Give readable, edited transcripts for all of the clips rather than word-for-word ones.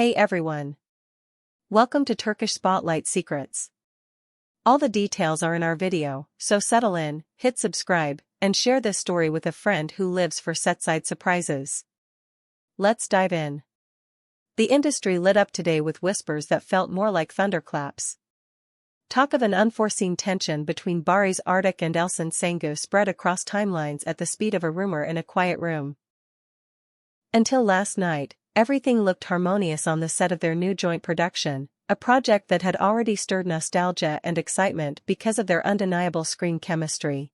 Hey everyone! Welcome to Turkish Spotlight Secrets. All the details are in our video, so settle in, hit subscribe, and share this story with a friend who lives for set-side surprises. Let's dive in. The industry lit up today with whispers that felt more like thunderclaps. Talk of an unforeseen tension between Barış Arduç and Elçin Sangu spread across timelines at the speed of a rumor in a quiet room. Until last night, everything looked harmonious on the set of their new joint production, a project that had already stirred nostalgia and excitement because of their undeniable screen chemistry.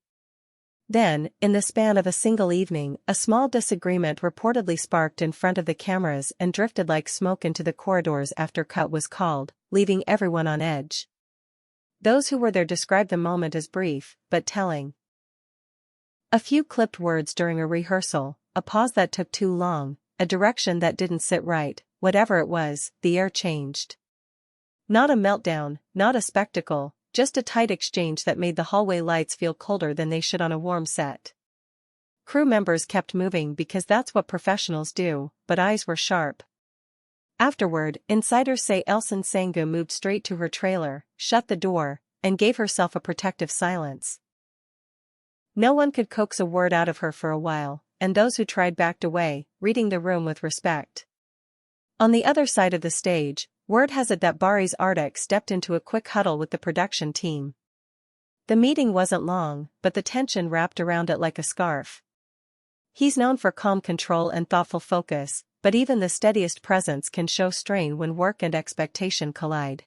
Then, in the span of a single evening, a small disagreement reportedly sparked in front of the cameras and drifted like smoke into the corridors after cut was called, leaving everyone on edge. Those who were there described the moment as brief, but telling. A few clipped words during a rehearsal, a pause that took too long, a direction that didn't sit right, whatever it was, the air changed. Not a meltdown, not a spectacle, just a tight exchange that made the hallway lights feel colder than they should on a warm set. Crew members kept moving because that's what professionals do, but eyes were sharp. Afterward, insiders say Elçin Sangu moved straight to her trailer, shut the door, and gave herself a protective silence. No one could coax a word out of her for a while, and those who tried backed away, reading the room with respect. On the other side of the stage, word has it that Barış Arduç stepped into a quick huddle with the production team. The meeting wasn't long, but the tension wrapped around it like a scarf. He's known for calm control and thoughtful focus, but even the steadiest presence can show strain when work and expectation collide.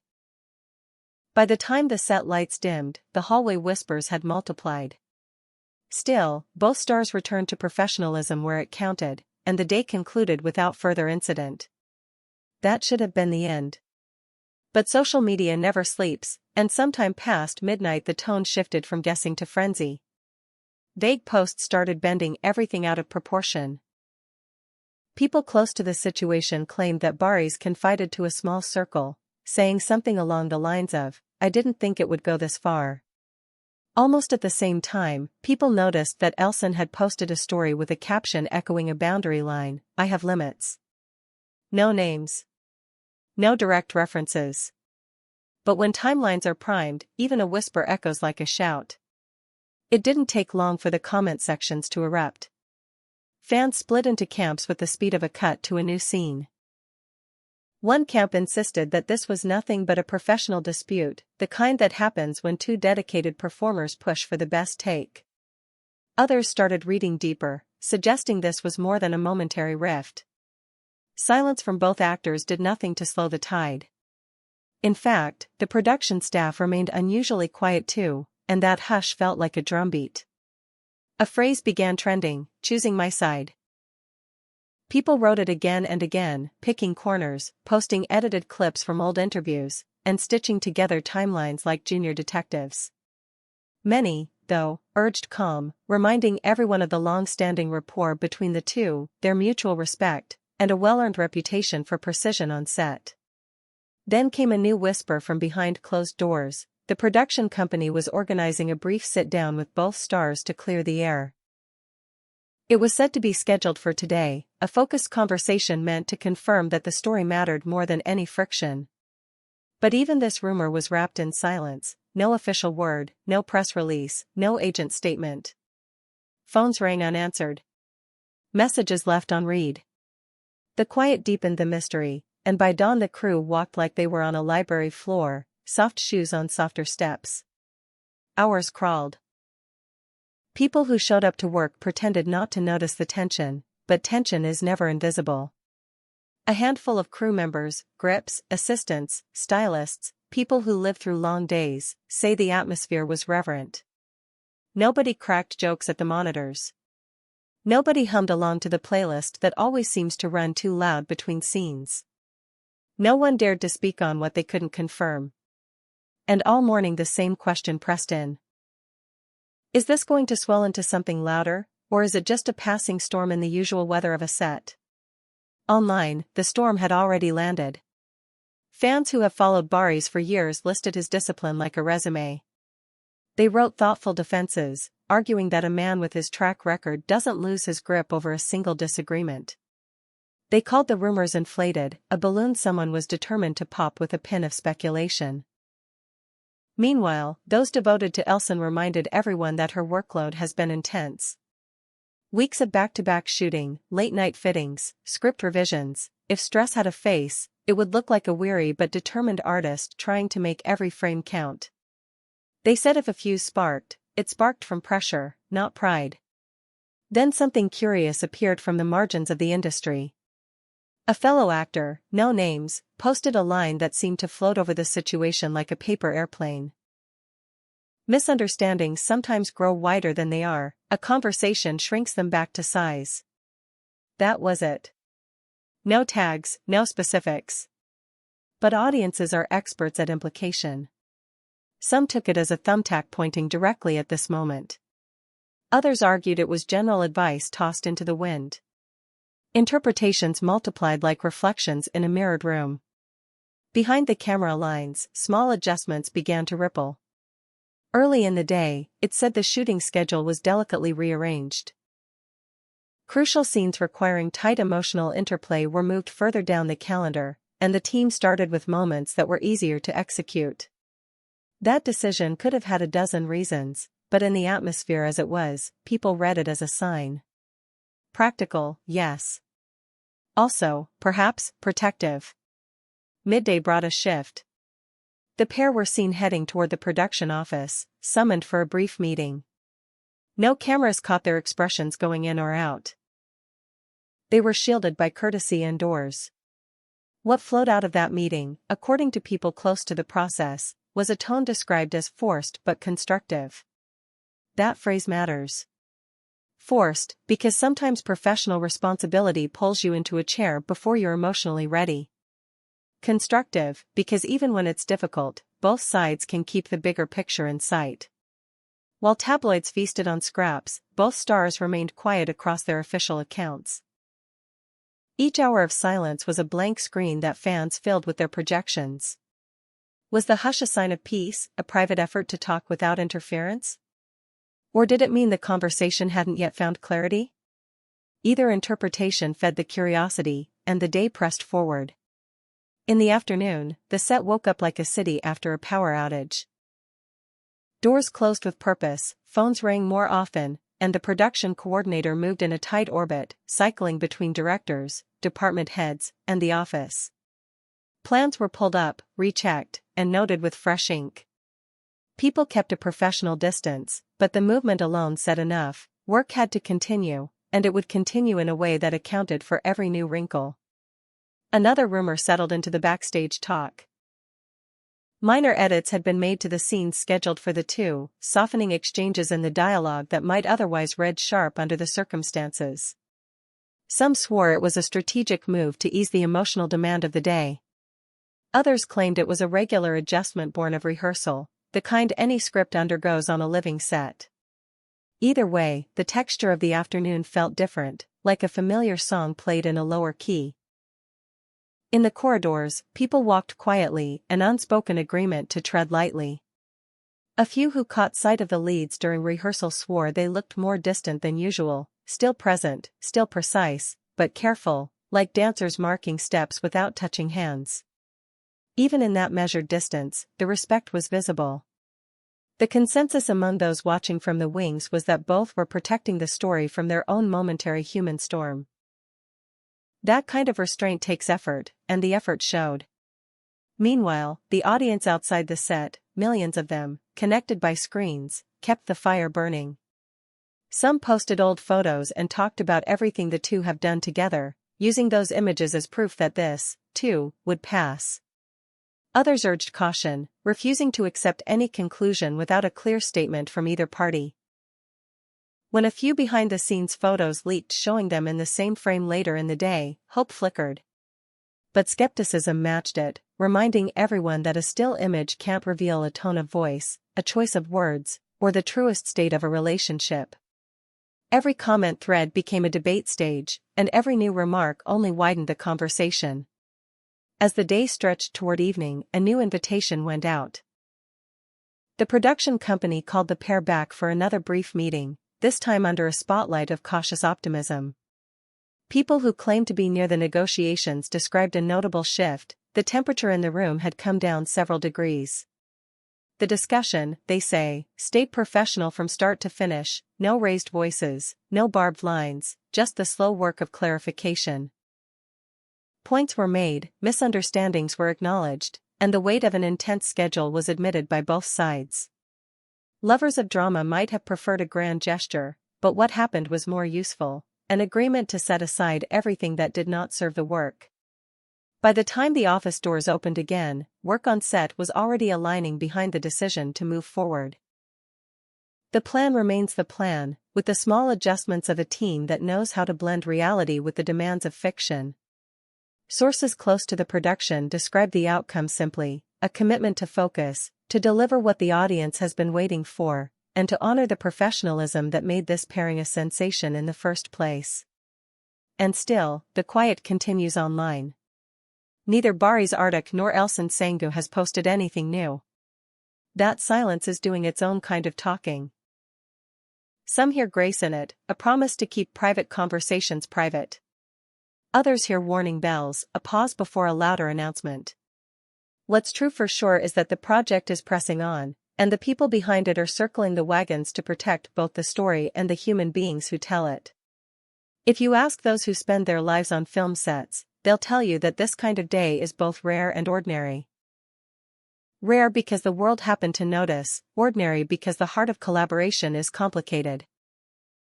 By the time the set lights dimmed, the hallway whispers had multiplied. Still, both stars returned to professionalism where it counted, and the day concluded without further incident. That should have been the end. But social media never sleeps, and sometime past midnight the tone shifted from guessing to frenzy. Vague posts started bending everything out of proportion. People close to the situation claimed that Barış confided to a small circle, saying something along the lines of, "I didn't think it would go this far." Almost at the same time, people noticed that Elçin had posted a story with a caption echoing a boundary line, "I have limits." No names. No direct references. But when timelines are primed, even a whisper echoes like a shout. It didn't take long for the comment sections to erupt. Fans split into camps with the speed of a cut to a new scene. One camp insisted that this was nothing but a professional dispute, the kind that happens when two dedicated performers push for the best take. Others started reading deeper, suggesting this was more than a momentary rift. Silence from both actors did nothing to slow the tide. In fact, the production staff remained unusually quiet too, and that hush felt like a drumbeat. A phrase began trending, "choosing my side." People wrote it again and again, picking corners, posting edited clips from old interviews, and stitching together timelines like junior detectives. Many, though, urged calm, reminding everyone of the long-standing rapport between the two, their mutual respect, and a well-earned reputation for precision on set. Then came a new whisper from behind closed doors. The production company was organizing a brief sit-down with both stars to clear the air. It was said to be scheduled for today, a focused conversation meant to confirm that the story mattered more than any friction. But even this rumor was wrapped in silence, no official word, no press release, no agent statement. Phones rang unanswered. Messages left unread. The quiet deepened the mystery, and by dawn the crew walked like they were on a library floor, soft shoes on softer steps. Hours crawled. People who showed up to work pretended not to notice the tension, but tension is never invisible. A handful of crew members, grips, assistants, stylists, people who live through long days, say the atmosphere was reverent. Nobody cracked jokes at the monitors. Nobody hummed along to the playlist that always seems to run too loud between scenes. No one dared to speak on what they couldn't confirm. And all morning the same question pressed in. Is this going to swell into something louder, or is it just a passing storm in the usual weather of a set? Online, the storm had already landed. Fans who have followed Barış for years listed his discipline like a resume. They wrote thoughtful defenses, arguing that a man with his track record doesn't lose his grip over a single disagreement. They called the rumors inflated, a balloon someone was determined to pop with a pin of speculation. Meanwhile, those devoted to Elçin reminded everyone that her workload has been intense. Weeks of back-to-back shooting, late-night fittings, script revisions. If stress had a face, it would look like a weary but determined artist trying to make every frame count. They said if a fuse sparked, it sparked from pressure, not pride. Then something curious appeared from the margins of the industry. A fellow actor, no names, posted a line that seemed to float over the situation like a paper airplane. Misunderstandings sometimes grow wider than they are, a conversation shrinks them back to size. That was it. No tags, no specifics. But audiences are experts at implication. Some took it as a thumbtack pointing directly at this moment. Others argued it was general advice tossed into the wind. Interpretations multiplied like reflections in a mirrored room. Behind the camera lines, small adjustments began to ripple. Early in the day, it said the shooting schedule was delicately rearranged. Crucial scenes requiring tight emotional interplay were moved further down the calendar, and the team started with moments that were easier to execute. That decision could have had a dozen reasons, but in the atmosphere as it was, people read it as a sign. Practical, yes. Also, perhaps, protective. Midday brought a shift. The pair were seen heading toward the production office, summoned for a brief meeting. No cameras caught their expressions going in or out. They were shielded by courtesy indoors. What flowed out of that meeting, according to people close to the process, was a tone described as forced but constructive. That phrase matters. Forced, because sometimes professional responsibility pulls you into a chair before you're emotionally ready. Constructive, because even when it's difficult, both sides can keep the bigger picture in sight. While tabloids feasted on scraps, both stars remained quiet across their official accounts. Each hour of silence was a blank screen that fans filled with their projections. Was the hush a sign of peace, a private effort to talk without interference? Or did it mean the conversation hadn't yet found clarity? Either interpretation fed the curiosity, and the day pressed forward. In the afternoon, the set woke up like a city after a power outage. Doors closed with purpose, phones rang more often, and the production coordinator moved in a tight orbit, cycling between directors, department heads, and the office. Plans were pulled up, rechecked, and noted with fresh ink. People kept a professional distance, but the movement alone said enough. Work had to continue, and it would continue in a way that accounted for every new wrinkle. Another rumor settled into the backstage talk. Minor edits had been made to the scenes scheduled for the two, softening exchanges in the dialogue that might otherwise read sharp under the circumstances. Some swore it was a strategic move to ease the emotional demand of the day. Others claimed it was a regular adjustment born of rehearsal, the kind any script undergoes on a living set. Either way, the texture of the afternoon felt different, like a familiar song played in a lower key. In the corridors, people walked quietly, an unspoken agreement to tread lightly. A few who caught sight of the leads during rehearsal swore they looked more distant than usual, still present, still precise, but careful, like dancers marking steps without touching hands. Even in that measured distance, the respect was visible. The consensus among those watching from the wings was that both were protecting the story from their own momentary human storm. That kind of restraint takes effort, and the effort showed. Meanwhile, the audience outside the set, millions of them, connected by screens, kept the fire burning. Some posted old photos and talked about everything the two have done together, using those images as proof that this, too, would pass. Others urged caution, refusing to accept any conclusion without a clear statement from either party. When a few behind-the-scenes photos leaked showing them in the same frame later in the day, hope flickered. But skepticism matched it, reminding everyone that a still image can't reveal a tone of voice, a choice of words, or the truest state of a relationship. Every comment thread became a debate stage, and every new remark only widened the conversation. As the day stretched toward evening, a new invitation went out. The production company called the pair back for another brief meeting, this time under a spotlight of cautious optimism. People who claimed to be near the negotiations described a notable shift. The temperature in the room had come down several degrees. The discussion, they say, stayed professional from start to finish, no raised voices, no barbed lines, just the slow work of clarification. Points were made, misunderstandings were acknowledged, and the weight of an intense schedule was admitted by both sides. Lovers of drama might have preferred a grand gesture, but what happened was more useful, an agreement to set aside everything that did not serve the work. By the time the office doors opened again, work on set was already aligning behind the decision to move forward. The plan remains the plan, with the small adjustments of a team that knows how to blend reality with the demands of fiction. Sources close to the production describe the outcome simply: a commitment to focus, to deliver what the audience has been waiting for, and to honor the professionalism that made this pairing a sensation in the first place. And still, the quiet continues online. Neither Barış Arduç nor Elçin Sangu has posted anything new. That silence is doing its own kind of talking. Some hear grace in it, a promise to keep private conversations private. Others hear warning bells, a pause before a louder announcement. What's true for sure is that the project is pressing on, and the people behind it are circling the wagons to protect both the story and the human beings who tell it. If you ask those who spend their lives on film sets, they'll tell you that this kind of day is both rare and ordinary. Rare because the world happened to notice, ordinary because the heart of collaboration is complicated.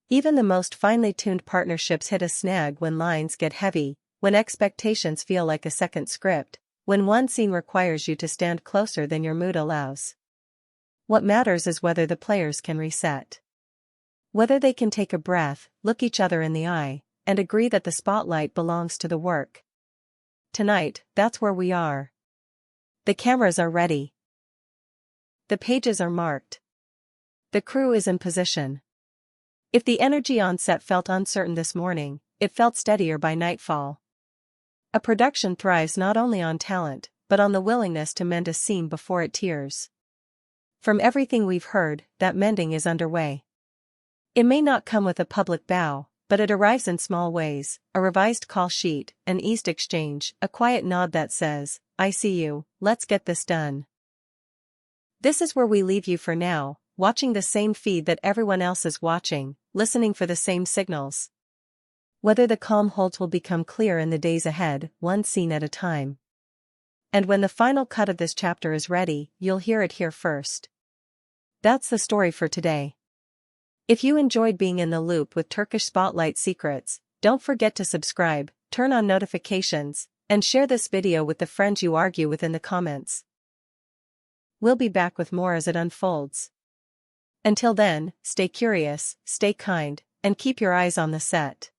Even the most finely tuned partnerships hit a snag when lines get heavy, when expectations feel like a second script, when one scene requires you to stand closer than your mood allows. What matters is whether the players can reset. Whether they can take a breath, look each other in the eye, and agree that the spotlight belongs to the work. Tonight, that's where we are. The cameras are ready. The pages are marked. The crew is in position. If the energy on set felt uncertain this morning, it felt steadier by nightfall. A production thrives not only on talent, but on the willingness to mend a seam before it tears. From everything we've heard, that mending is underway. It may not come with a public bow, but it arrives in small ways: a revised call sheet, an eased exchange, a quiet nod that says, "I see you, let's get this done." This is where we leave you for now, watching the same feed that everyone else is watching, listening for the same signals. Whether the calm holds will become clear in the days ahead, one scene at a time. And when the final cut of this chapter is ready, you'll hear it here first. That's the story for today. If you enjoyed being in the loop with Turkish Spotlight secrets, don't forget to subscribe, turn on notifications, and share this video with the friends you argue with in the comments. We'll be back with more as it unfolds. Until then, stay curious, stay kind, and keep your eyes on the set.